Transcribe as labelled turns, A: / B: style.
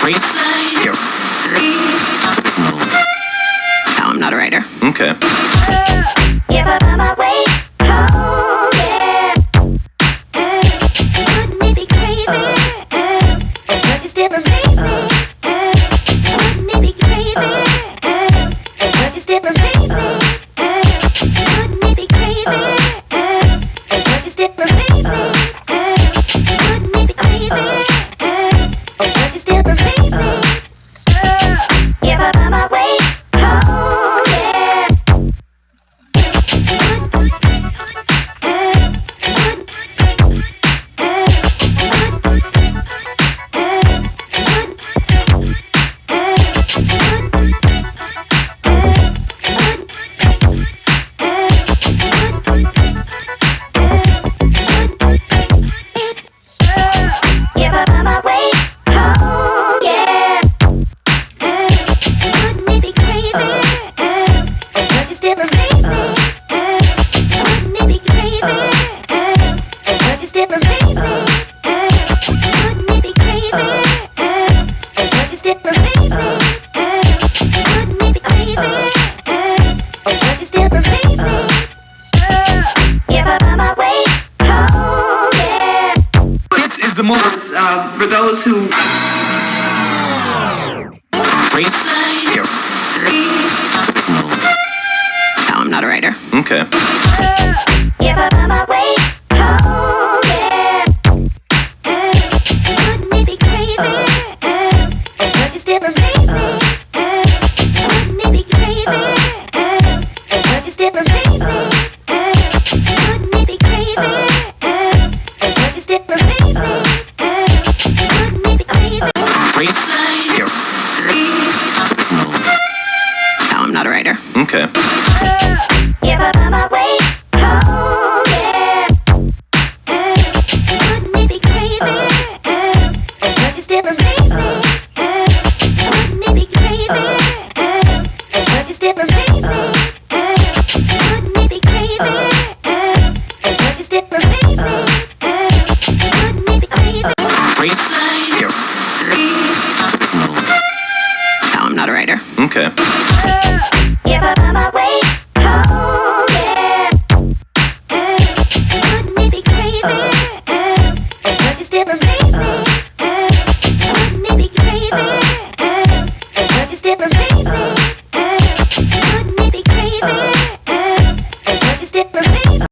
A: No, I'm not a writer.
B: Okay.
C: If I find my way home, yeah. Wouldn't it be crazy? But you still amaze me. Wouldn't it be crazy? But you still amaze me. Wouldn't it be crazy? But you still amaze me. Wouldn't it be crazy? But you still amaze me. If I find my way home, yeah. If I find my way home, yeah. Wouldn't it be crazy? But you still amaze me. Wouldn't it be crazy? But you still amaze me. Wouldn't it be crazy? But you still amaze me. Wouldn't it be crazy? But you still amaze me. If I find my way home, yeah.
B: This is the move.
D: For those who
A: No, I'm not a writer.
B: Okay.
C: If I find my way home, yeah. Wouldn't it be crazy? But you still amaze me.